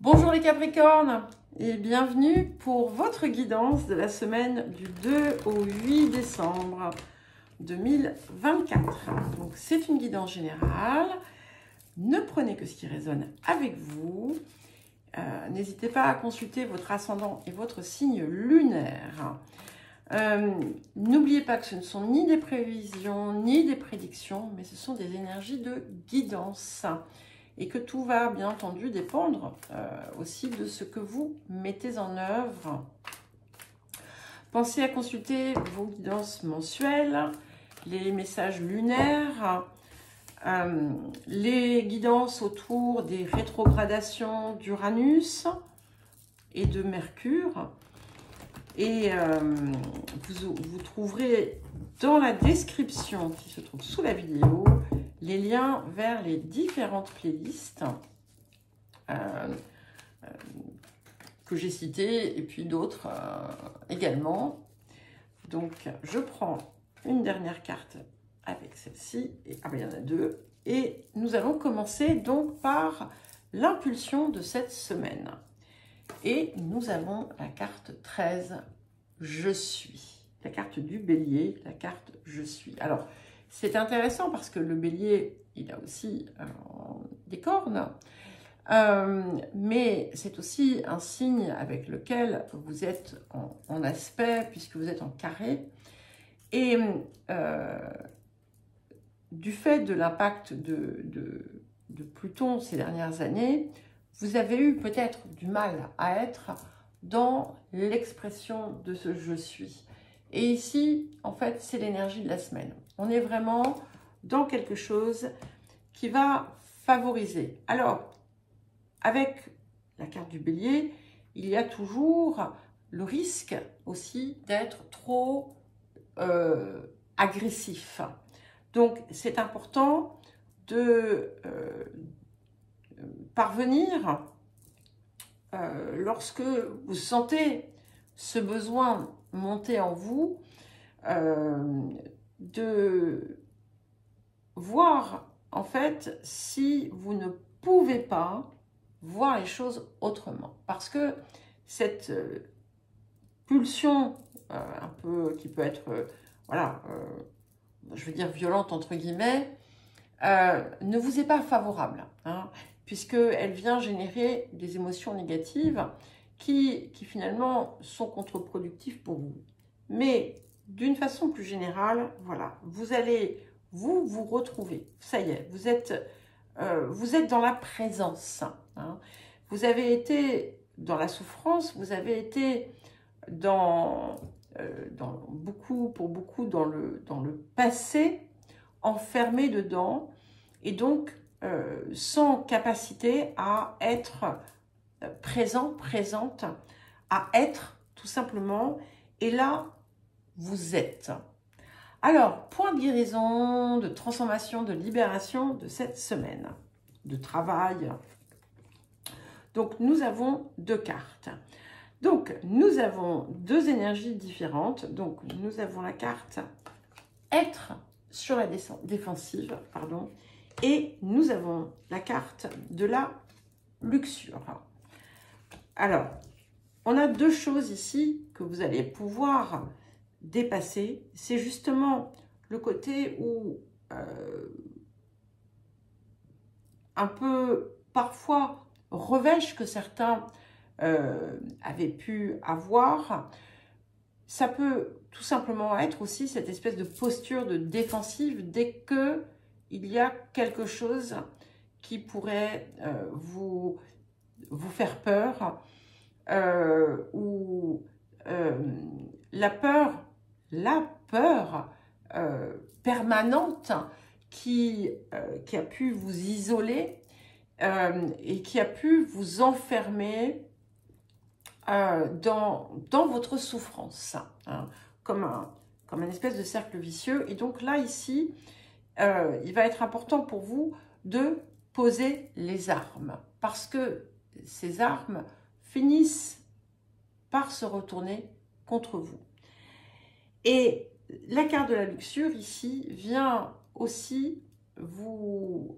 Bonjour les Capricornes et bienvenue pour votre guidance de la semaine du 2 au 8 décembre 2024. Donc c'est une guidance générale, ne prenez que ce qui résonne avec vous. N'hésitez pas à consulter votre ascendant et votre signe lunaire. N'oubliez pas que ce ne sont ni des prévisions ni des prédictions, mais ce sont des énergies de guidance. Et que tout va, bien entendu, dépendre aussi de ce que vous mettez en œuvre. Pensez à consulter vos guidances mensuelles, les messages lunaires, les guidances autour des rétrogradations d'Uranus et de Mercure. Et vous trouverez dans la description qui se trouve sous la vidéo les liens vers les différentes playlists que j'ai citées et puis d'autres également. Donc, je prends une dernière carte avec celle-ci. Ah ben, il y en a deux. Et nous allons commencer donc par l'impulsion de cette semaine. Et nous avons la carte 13, je suis. La carte du bélier, la carte je suis. Alors, c'est intéressant parce que le bélier, il a aussi des cornes. Mais c'est aussi un signe avec lequel vous êtes en aspect, puisque vous êtes en carré. Et du fait de l'impact de Pluton ces dernières années, vous avez eu peut-être du mal à être dans l'expression de ce « je suis ». Et ici, en fait, c'est l'énergie de la semaine. On est vraiment dans quelque chose qui va favoriser. Alors, avec la carte du bélier, il y a toujours le risque aussi d'être trop agressif. Donc, c'est important de parvenir, lorsque vous sentez ce besoin monter en vous, de voir en fait si vous ne pouvez pas voir les choses autrement. Parce que cette pulsion un peu qui peut être, voilà, je veux dire violente entre guillemets, ne vous est pas favorable, hein, puisqu'elle vient générer des émotions négatives qui finalement sont contre-productives pour vous. Mais d'une façon plus générale, voilà, vous allez vous retrouver. Ça y est, vous êtes dans la présence. Hein. Vous avez été dans la souffrance, vous avez été pour beaucoup dans le passé, enfermé dedans, et donc sans capacité à être présente, à être tout simplement, et là, vous êtes. Alors, point de guérison, de transformation, de libération de cette semaine, de travail. Donc, nous avons deux cartes. Donc, nous avons deux énergies différentes. Donc, nous avons la carte être sur la défensive, pardon, et nous avons la carte de la luxure. Alors, on a deux choses ici que vous allez pouvoir dépasser. C'est justement le côté où un peu parfois revêche que certains avaient pu avoir. Ça peut tout simplement être aussi cette espèce de posture de défensive dès que il y a quelque chose qui pourrait vous faire peur, ou la peur permanente qui a pu vous isoler et qui a pu vous enfermer dans votre souffrance, hein, comme un espèce de cercle vicieux. Et donc là, ici, il va être important pour vous de poser les armes, parce que ces armes finissent par se retourner contre vous. Et la carte de la luxure ici vient aussi vous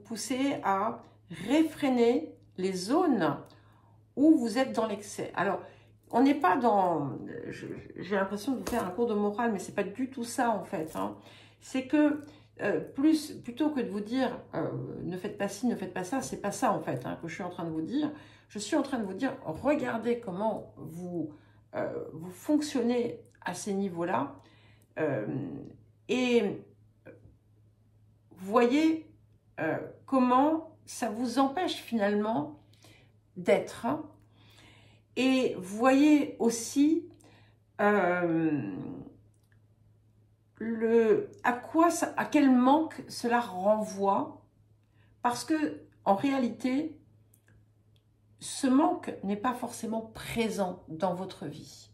pousser à réfréner les zones où vous êtes dans l'excès. Alors, on n'est pas dans... J'ai l'impression de vous faire un cours de morale, mais c'est pas du tout ça, en fait. Hein. C'est que, plutôt que de vous dire ne faites pas ci, ne faites pas ça, c'est pas ça, en fait, hein, que je suis en train de vous dire. Je suis en train de vous dire, regardez comment vous fonctionnez à ces niveaux-là. Et voyez comment ça vous empêche finalement d'être. Et voyez aussi à quel manque cela renvoie. Parce que en réalité, ce manque n'est pas forcément présent dans votre vie.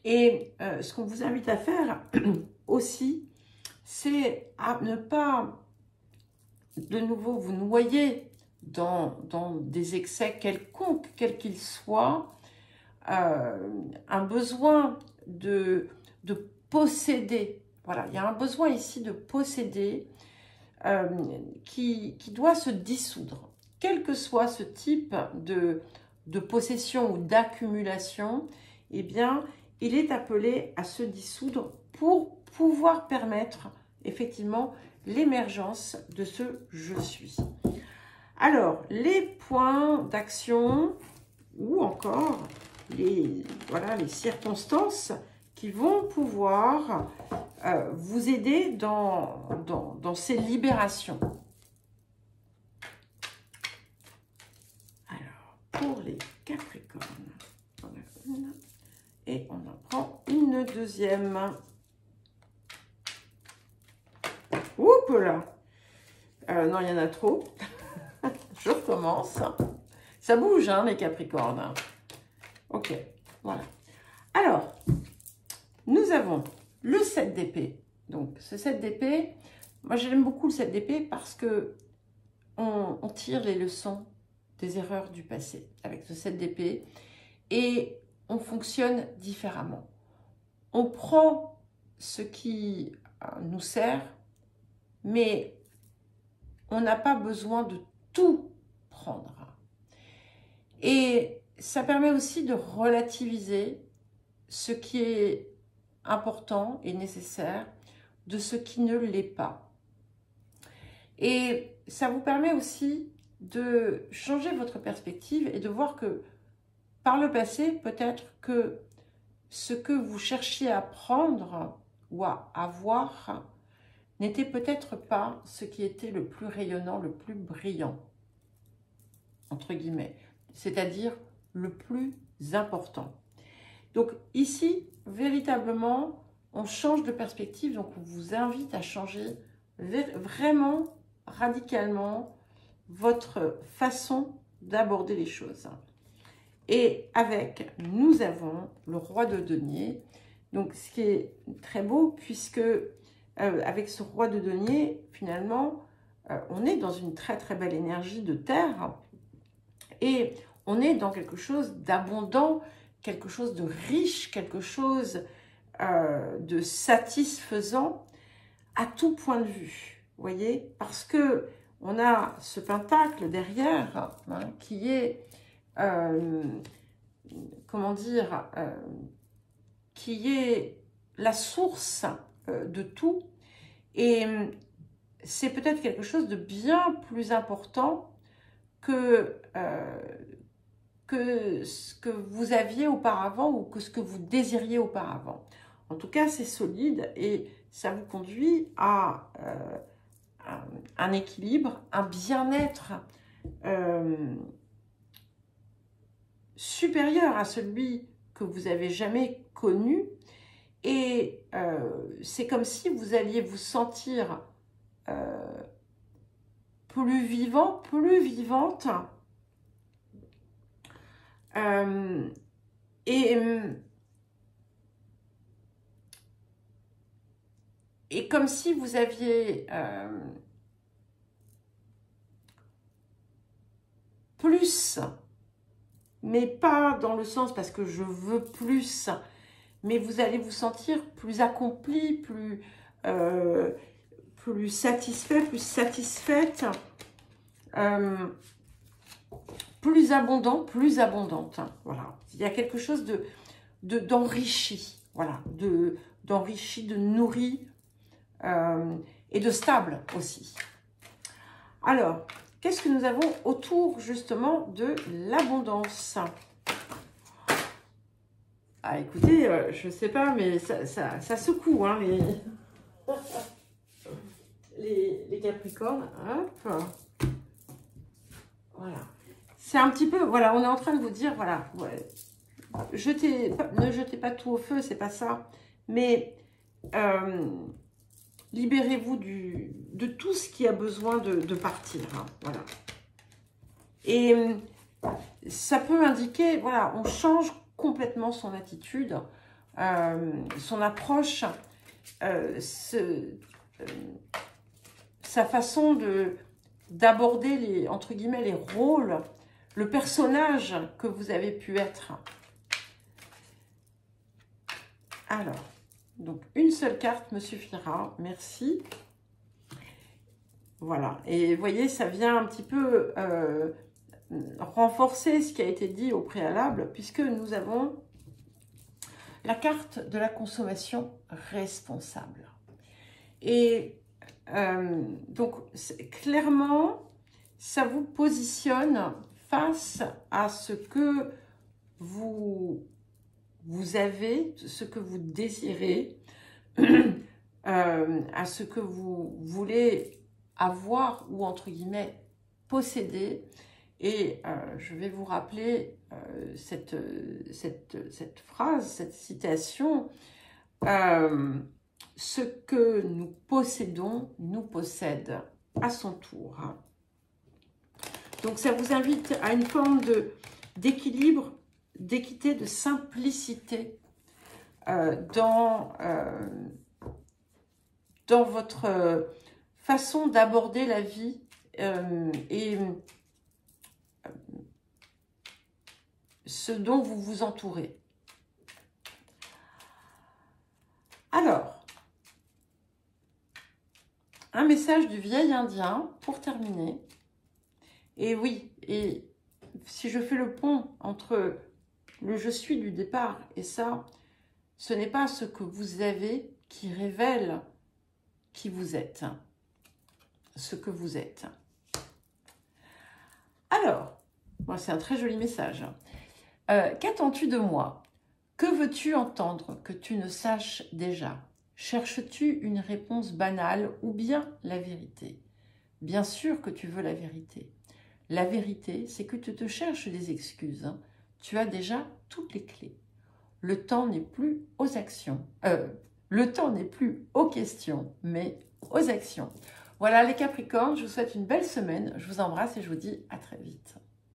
Et ce qu'on vous invite à faire aussi, c'est à ne pas de nouveau vous noyer dans des excès quelconques, quels qu'ils soient, un besoin de posséder. Voilà, il y a un besoin ici de posséder qui doit se dissoudre. Quel que soit ce type de possession ou d'accumulation, eh bien, il est appelé à se dissoudre pour pouvoir permettre effectivement l'émergence de ce « je suis ». Alors, les points d'action ou encore les circonstances qui vont pouvoir vous aider dans ces libérations. Alors, pour les Capricornes, on a une et on en prend une deuxième. Oups là! Non, il y en a trop. Je recommence. Ça bouge, hein, les Capricornes. Ok, voilà. Alors, nous avons le 7 d'épée. Donc, ce 7 d'épée, moi, j'aime beaucoup le 7 d'épée parce que on tire les leçons des erreurs du passé avec ce 7 d'épée et on fonctionne différemment. On prend ce qui nous sert, mais on n'a pas besoin de tout prendre. Et ça permet aussi de relativiser ce qui est important et nécessaire de ce qui ne l'est pas. Et ça vous permet aussi de changer votre perspective et de voir que par le passé, peut-être que ce que vous cherchiez à prendre ou à avoir n'était peut-être pas ce qui était le plus rayonnant, le plus brillant, entre guillemets, c'est-à-dire le plus important. Donc ici, véritablement, on change de perspective, donc on vous invite à changer vraiment radicalement votre façon d'aborder les choses. Et avec, nous avons le roi de denier, donc ce qui est très beau puisque avec ce roi de denier, finalement, on est dans une très très belle énergie de terre et on est dans quelque chose d'abondant, quelque chose de riche, quelque chose de satisfaisant à tout point de vue, vous voyez, parce que on a ce pentacle derrière hein, qui est, comment dire, qui est la source de tout et c'est peut-être quelque chose de bien plus important que ce que vous aviez auparavant ou que ce que vous désiriez auparavant. En tout cas, c'est solide et ça vous conduit à un équilibre, un bien-être supérieur à celui que vous avez jamais connu. Et c'est comme si vous alliez vous sentir plus vivant, plus vivante. Et comme si vous aviez plus, mais pas dans le sens parce que je veux plus, mais vous allez vous sentir plus accompli, plus satisfait, plus satisfaite. plus abondant, plus abondante. Hein, voilà. Il y a quelque chose d'enrichi, voilà, d'enrichi, de nourri et de stable aussi. Alors, qu'est-ce que nous avons autour justement de l'abondance? Ah, écoutez, je ne sais pas, mais ça secoue, hein, les Capricornes. Hop. Voilà. C'est un petit peu, voilà, on est en train de vous dire, voilà, ouais, ne jetez pas tout au feu, c'est pas ça, mais libérez-vous de tout ce qui a besoin de partir, hein, voilà. Et ça peut indiquer, voilà, on change complètement son attitude, son approche, sa façon d'aborder entre guillemets les rôles, le personnage que vous avez pu être. Alors, donc une seule carte me suffira, merci. Voilà, et vous voyez, ça vient un petit peu renforcer ce qui a été dit au préalable, puisque nous avons la carte de la consommation responsable. Et donc, clairement, ça vous positionne face à ce que vous avez, ce que vous désirez, à ce que vous voulez avoir ou entre guillemets posséder. Et je vais vous rappeler cette phrase, cette citation. Ce que nous possédons nous possède à son tour. Donc ça vous invite à une forme d'équilibre, d'équité, de simplicité dans votre façon d'aborder la vie et ce dont vous vous entourez. Alors, un message du vieil indien pour terminer. Et oui, et si je fais le pont entre le « je suis » du départ et ça, ce n'est pas ce que vous avez qui révèle qui vous êtes, ce que vous êtes. Alors, bon, c'est un très joli message. Qu'attends-tu de moi? Que veux-tu entendre que tu ne saches déjà? Cherches-tu une réponse banale ou bien la vérité? Bien sûr que tu veux la vérité. La vérité, c'est que tu te cherches des excuses. Hein. Tu as déjà toutes les clés. Le temps n'est plus aux actions. Le temps n'est plus aux questions, mais aux actions. Voilà les Capricornes, je vous souhaite une belle semaine. Je vous embrasse et je vous dis à très vite.